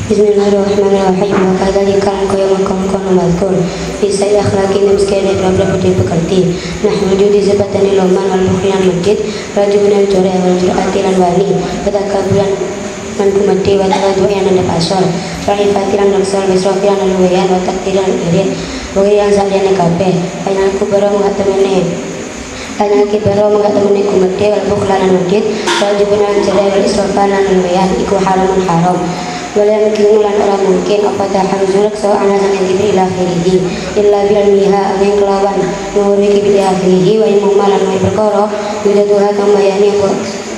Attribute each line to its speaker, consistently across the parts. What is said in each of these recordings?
Speaker 1: Bismillahirrahmanirrahim. Wakadzalika al-qayyamul mazkur bisa akhlaqin miskin berapa budi pekerti. Nahmadu di sebatani loman wal mukhriyan majid rajulan jore wal jur'atilan wali ketakabulan man kumati wa tawadu'an dan pasor rahifatilan naksal bisrafilan alwayan wa takdiran irin yang saliyane kabeh panjang kubara mengatemene panjang kibara mengatemene kumati wal bukhlanan majid rajulan jore wal israfalan alwayan iku haramun haram. Wala mungkin lan ora mungkin apa tahazulak sawa ana sang diberi ila akhirih illa bil miha angin kelawan nuri bil akhirih wa imalan wa perkara bila tuha kang bayani apa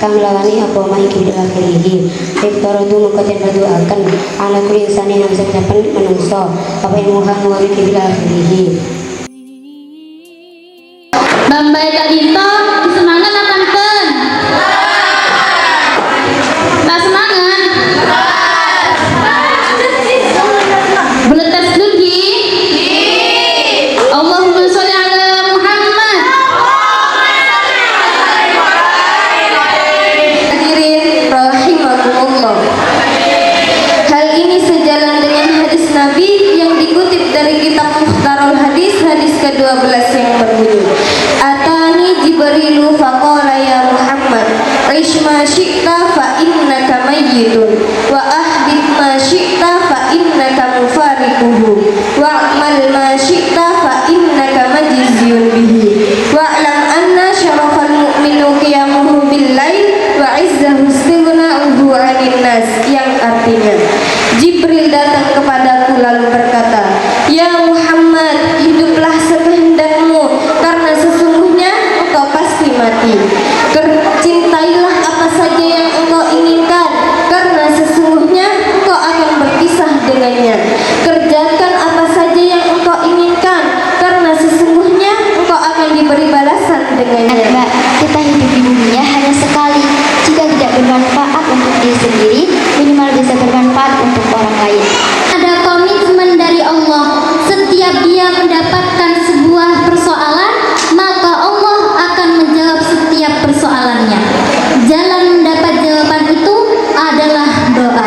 Speaker 1: kang lawani apa mai bil akhirih iftaradu mukaten badu akan ala kulli insani yang setiapan manungsa apa imuha nuri bil akhirih
Speaker 2: Bambay kadito semangat akankeun tak semangat Beletas lagi. Allahumma sholli ala Muhammad.
Speaker 3: Hadirin rahimakumullah. Hal ini sejalan dengan hadis Nabi yang dikutip dari kitab Mukhtarul Hadis ke-12 yang berbunyi Atani Jibrilu faqala ya Muhammad Ish ma syi'ta fa innaka mayyitun wa ahbib ma syi'ta fa innaka mufariquhu wa'mal ma syi'ta fa innaka majziyun bihi wa'lam anna syarafal mu'minu qiyamuhu bil lail wa izzahu istighna'uhu 'anil nas yang artinya Jibril datang kepadaku lalu berkata ya Muhammad hiduplah sekehendakmu karena sesungguhnya engkau pasti mati cintailah apa saja yang engkau inginkan karena sesungguhnya engkau akan berpisah dengannya kerjakan apa saja yang engkau inginkan karena sesungguhnya engkau akan diberi balasan dengannya.
Speaker 4: Mbak, kita hidup di dunia hanya sekali. Jika tidak bermanfaat untuk diri sendiri, minimal bisa bermanfaat untuk orang lain.
Speaker 2: Ada komitmen dari Allah. Setiap dia mendapatkan sebuah persoalan, maka Allah akan menjawab setiap persoalannya. Jalan mendapat jawaban itu adalah doa.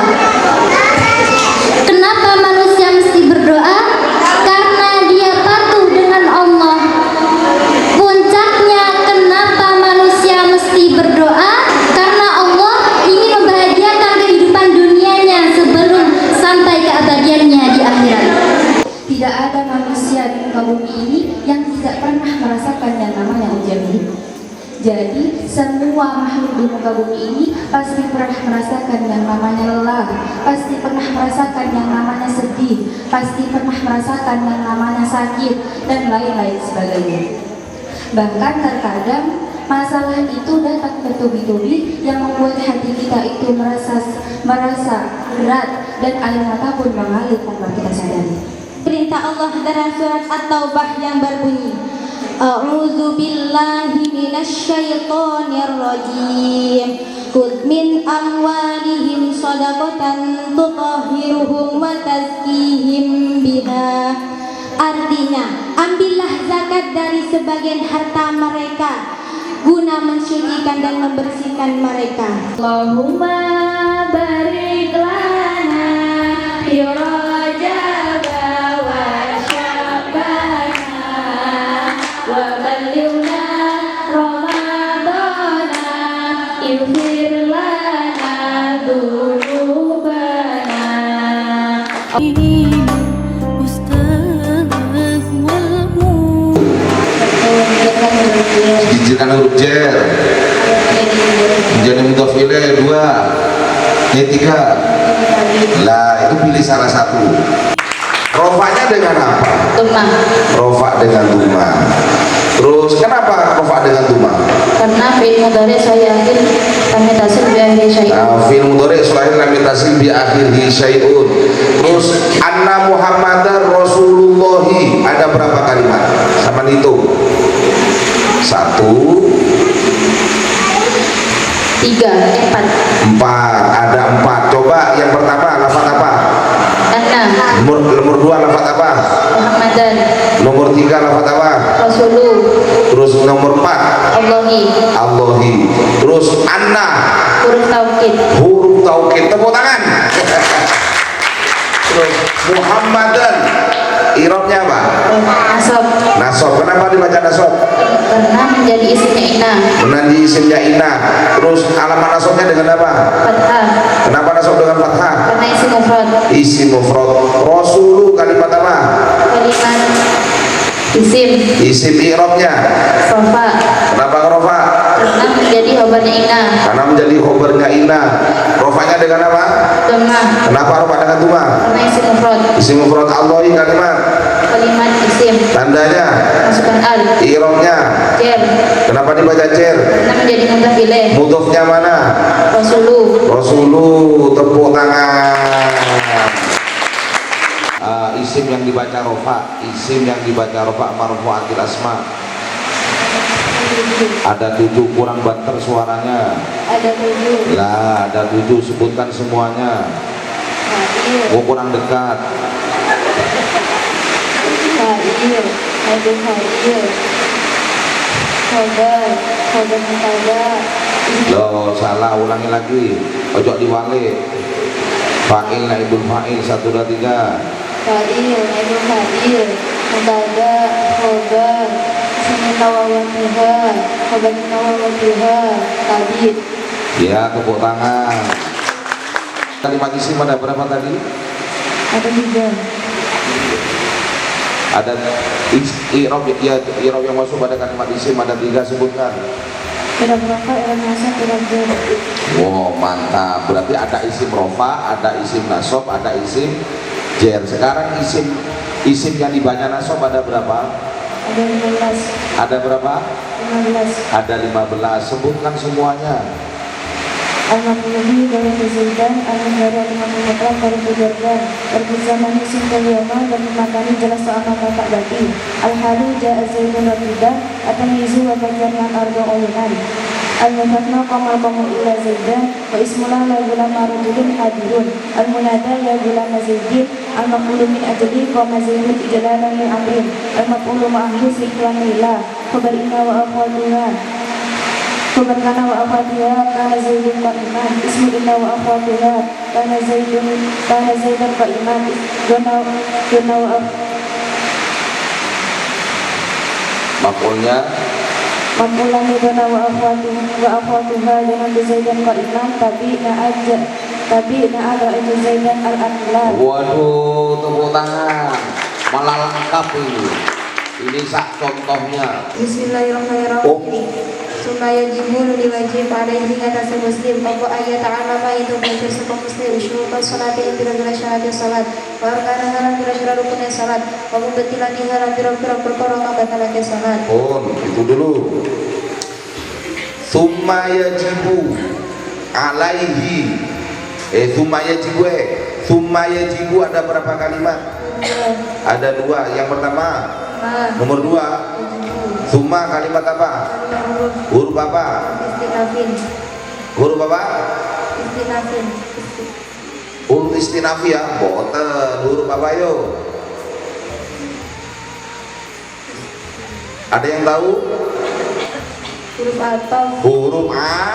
Speaker 2: Kenapa manusia mesti berdoa? Karena dia patuh dengan Allah. Puncaknya kenapa manusia mesti berdoa? Karena Allah ingin membahagiakan kehidupan dunianya sebelum sampai keabadiannya di akhirat.
Speaker 5: Tidak ada manusia di muka bumi ini yang tidak pernah merasakan yang namanya ujian hidup. Jadi semua makhluk di muka bumi ini pasti pernah merasakan yang namanya lelah, pasti pernah merasakan yang namanya sedih, pasti pernah merasakan yang namanya sakit dan lain-lain sebagainya. Bahkan terkadang masalah itu datang bertubi-tubi yang membuat hati kita itu merasa berat dan air mata pun mengalir tanpa kita sadari.
Speaker 2: Perintah Allah dalam surat At-Taubah yang berbunyi A'udzu billahi minasyaitonir rajim Khudh min amwalihim shadaqatan tutahhiruhum wa tazkihim biha. Artinya, ambillah zakat dari sebagian harta mereka guna mensucikan dan membersihkan mereka.
Speaker 5: Allahumma barik lana fi Rajab wa Sya'bana wa ballighna Ramadana ighfir lana dzunubana.
Speaker 6: Dijikan huruf jer menjadi mudhof ilaih 2 3 lah itu pilih salah satu. Rofanya dengan apa?
Speaker 2: Tumah.
Speaker 6: Rofa dengan tuma. Terus kenapa rofa dengan tuma?
Speaker 2: Karena fi'il mudhari saya akhir lam yatasil bi akhir syai'un.
Speaker 6: Nah, fi'il mudhari selain lam yatasil bi akhirhi syai'un. Terus anna Muhammadar Rasulullahi ada berapa kalimat? Sama hitung. 1
Speaker 2: 3, 4.
Speaker 6: 4 ada 4. Coba yang pertama lafaz apa? Nomor 2 lafaz apa?
Speaker 2: Muhammadan.
Speaker 6: Nomor 3 lafaz apa?
Speaker 2: Rasuluh.
Speaker 6: Terus nomor 4 Allahi. Terus anna
Speaker 2: huruf taukid.
Speaker 6: Tepuk tangan. Terus Muhammadan, irobnya apa?
Speaker 3: Nasab.
Speaker 6: Nasob. Kenapa dibaca nasob?
Speaker 3: Karena menjadi isimnya ina.
Speaker 6: Menjadi isimnya ina. Terus alamat nasobnya dengan apa?
Speaker 3: Fathah.
Speaker 6: Kenapa nasob dengan fathah?
Speaker 3: Karena isim mufrad.
Speaker 6: Isim mufrad. Rasulu kalimat apa?
Speaker 3: Kalimat isim.
Speaker 6: Isim irobnya.
Speaker 3: Rofa.
Speaker 6: Kenapa rofa?
Speaker 3: Karena menjadi khobarnya ina.
Speaker 6: Karena menjadi khobarnya ina. Rofanya dengan apa?
Speaker 3: Domah.
Speaker 6: Kenapa rofa dengan tuma?
Speaker 3: Karena isim mufrad.
Speaker 6: Isim mufrad Allahi kalimat.
Speaker 3: Kalimat isim.
Speaker 6: Tandanya.
Speaker 3: Masukkan al.
Speaker 6: Irobnya.
Speaker 3: Jer.
Speaker 6: Kenapa dibaca cer?
Speaker 3: Karena menjadi mudhaf ilaih.
Speaker 6: Mudhofnya mana?
Speaker 3: Rasulu.
Speaker 6: Rasulu, tepuk tangan. Isim yang dibaca rofa, isim yang dibaca rofa marfu'atil asma. Ada 7, kurang banter suaranya.
Speaker 3: Ada 7.
Speaker 6: Lah, ada 7, sebutkan semuanya.
Speaker 3: Fa'il.
Speaker 6: Oh, kurang dekat.
Speaker 3: Fa'il. Ada fa'il. Khobar. Khobar mubtada.
Speaker 6: Loh, salah, ulangi lagi. Ojo diwale. Fa'il, naibul fa'il, 1, 2, 3.
Speaker 3: Fa'il. Ada fa'il. Mubtada. Khobar. Semina wawatiha. Khobar semina wawatiha. Tadi.
Speaker 6: Ya, tepuk tangan. Kalimat isim ada berapa tadi?
Speaker 3: Ada 3.
Speaker 6: Ada i'rab ya, i'rab yang masuk pada kalimat isim ada 3, sebutkan.
Speaker 3: Tidak berapa, tidak nasab, tidak jar.
Speaker 6: Wow, mantap. Berarti ada isim rofa, ada isim nasob, ada isim jer. Sekarang isim yang dibaca nasob ada berapa?
Speaker 3: Ada 15.
Speaker 6: Ada berapa?
Speaker 3: 15.
Speaker 6: Ada 15. Sebutkan semuanya.
Speaker 3: Al-Maqlubi dari Zaidan, Al-Muhari Al-Muhari dari Bujardan, Al-Buzamani Sintayyama dan Makani jelas soal kakak bati. Al-Halu Ja'a Zaidun Rabidah, At-Tamizu wa Bajarnan Arba'ulinan. Al-Mufatna Qamal Qamu ila Zaidan, wa Ismullah la gulama rajulun hadirun. Al-Munada ya gulama Zaidin, Al-Maqulu min ajli Qama Zaidun ijalalan li amrin. Al-Maqulu ma'ahli siklan lillah, Khabarina wa akhwatuha. Khobar kana wa akhwatuha kana Zaidun qa'iman. Ismu inna wa akhwatuha kana Zaidan qa'iman. Dona wa
Speaker 6: Maf'ulnya
Speaker 3: Maqulani dona wa akhwatuha dengan Zaidan qa'iman. Tabi na'adra itu Zaidan al-aqlan.
Speaker 6: waduh, tepuk tangan. Malah lengkap ini. Ini sak contohnya.
Speaker 3: Bismillahirrahmanirrahim. Sumaya jibul diwajib alaihi atas muslim apa ayat ta'alama itu belajar sebuah muslim syurga salat yang bila-bila syahadat salat wa arkana haram bila-bila rukunnya salat wa mubetilan haram bila-bila perkara kabatalannya salat.
Speaker 6: Itu dulu. Summa yajibu alaihi. Summa yajibu ada berapa kalimat? Ada 2. Yang pertama, nomor 2. Summa kalimat apa? Huruf apa?
Speaker 3: Istinafin.
Speaker 6: Huruf apa?
Speaker 3: Istinafin.
Speaker 6: Huruf istinafi ya? Boten. Huruf apa yo? Ada yang tahu?
Speaker 3: Huruf atau
Speaker 6: Huruf A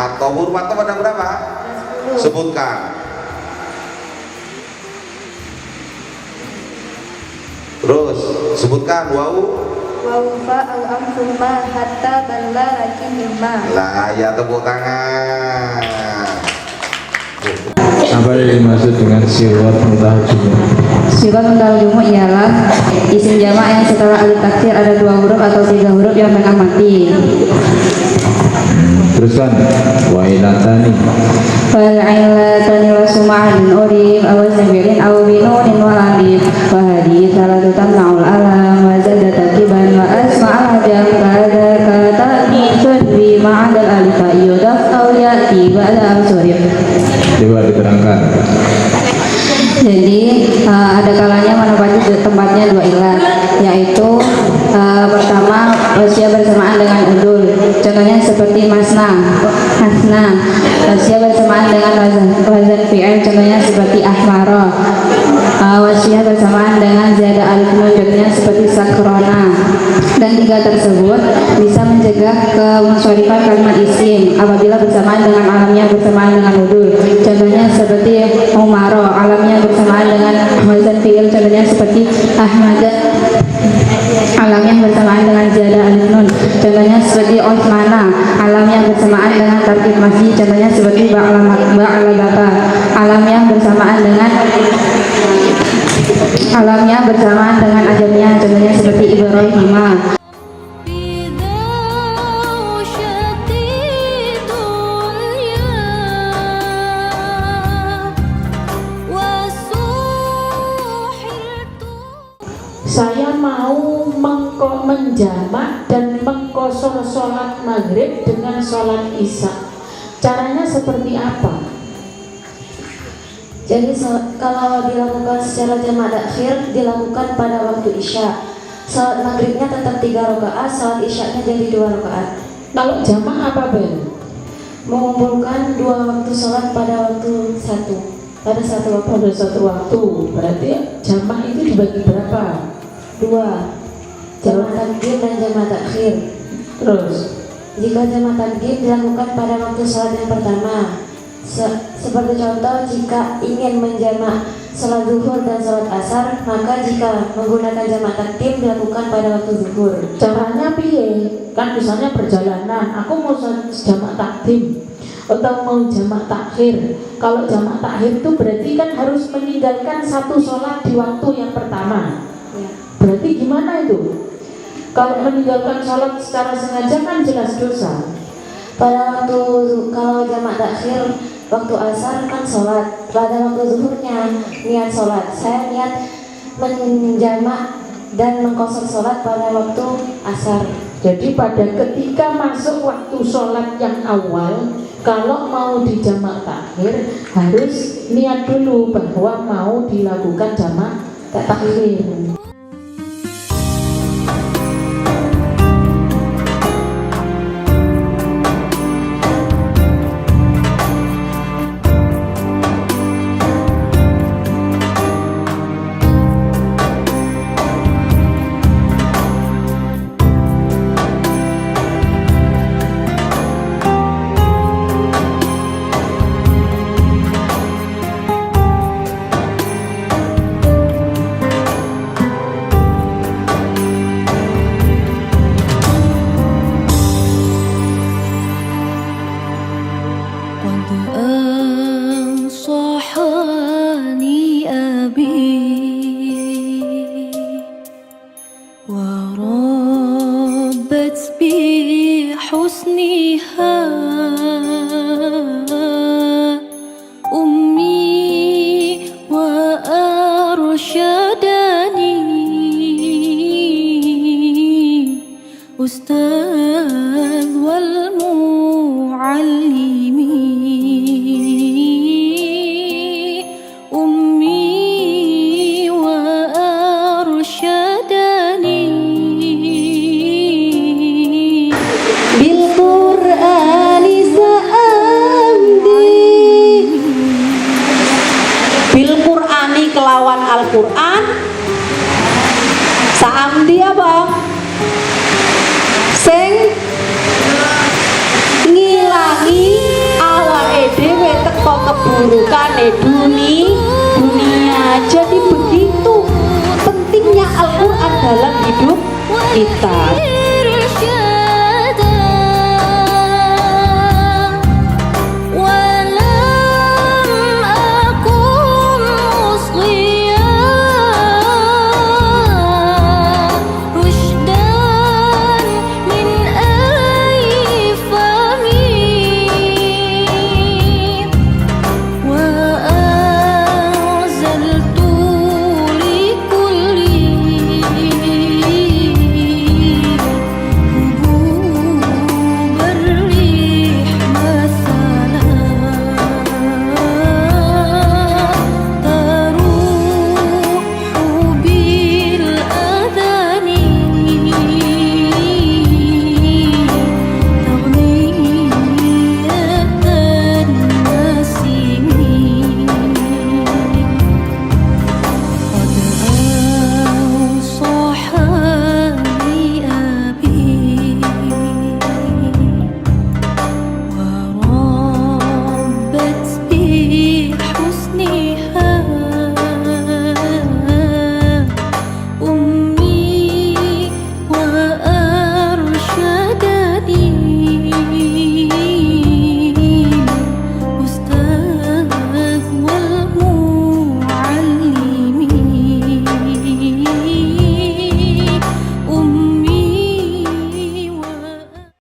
Speaker 6: atau huruf atau ada berapa? Sebutkan. Terus sebutkan wau.
Speaker 3: wawfa al-amfuma hatta balla lakin mimma.
Speaker 6: Lah ya, tepuk tangan.
Speaker 7: Apa yang dimaksud dengan sirat mutahajim?
Speaker 5: Sirat mutahajim ialah isim jamak yang setelah alif taksir ada 2 huruf atau 3 huruf yang tengah mati.
Speaker 7: Teruskan wailatani
Speaker 5: Fal'ilatani wa suma'an urim aw sabirin aw binunin wa alif wa hadith salatu tamna'ul alam wa zadda takiban wa asma'al ajam kada kata nisun bi ma'adal alif yudaf aw ya'ti ba'da amsurif.
Speaker 7: Coba diterangkan.
Speaker 5: Jadi ada kalanya menempati tempatnya 2 ilat, yaitu pertama wasia bersamaan dengan udul, contohnya seperti masna, wasia bersamaan dengan wazan fi'il, contohnya seperti ahmara, wasia bersamaan dengan ziyada alif nun, contohnya seperti sakrona. Dan 3 tersebut bisa mencegah kemunsyarifan kalimat isim apabila bersamaan dengan alamnya bersamaan dengan udul, contohnya seperti umaro, alamnya bersamaan dengan Ahmadan, alam yang bersamaan dengan jada alif nun, contohnya seperti Osmana. Alam yang bersamaan dengan tarkib masjid, contohnya seperti ba'ala bapa. Alam yang bersamaan dengan ajamnya, contohnya seperti Ibrahimah.
Speaker 8: Saya mau menjamak dan mengkosor sholat maghrib dengan sholat isya. Caranya seperti apa?
Speaker 1: Jadi kalau dilakukan secara jamak takhir dilakukan pada waktu isya. Salat maghribnya tetap 3 rakaat, salat isyanya jadi 2 rakaat.
Speaker 8: Kalau jamak apa Ben?
Speaker 1: Mengumpulkan 2 waktu salat pada waktu pada satu waktu.
Speaker 8: Pada satu waktu. Berarti jamak itu dibagi berapa?
Speaker 1: 2. Jamak takdim dan jamak takhir.
Speaker 8: Terus
Speaker 1: Jika jamak takdim dilakukan pada waktu salat yang pertama, seperti contoh jika ingin menjamak salat zuhur dan salat asar, maka jika menggunakan jamak takdim dilakukan pada waktu zuhur.
Speaker 8: caranya piye? Kan misalnya perjalanan, aku mau jamak takdim atau mau jamak takhir. Kalau jamak takhir itu berarti kan harus meninggalkan satu sholat di waktu yang pertama.
Speaker 1: Ya.
Speaker 8: Berarti gimana itu? Kalau meninggalkan sholat secara sengaja kan jelas dosa.
Speaker 1: Kalau jamak takhir waktu asar kan sholat, pada waktu zuhurnya niat sholat. Saya niat menjamak dan mengkosor sholat pada waktu asar.
Speaker 8: Jadi pada ketika masuk waktu sholat yang awal, kalau mau dijamak takhir harus niat dulu bahwa mau dilakukan jamak takhir.
Speaker 9: Kelawan Al-Quran saamdi apa? Sing ngilangi awake dhewe teko keburukane dunia. Jadi begitu pentingnya Al-Quran dalam hidup kita.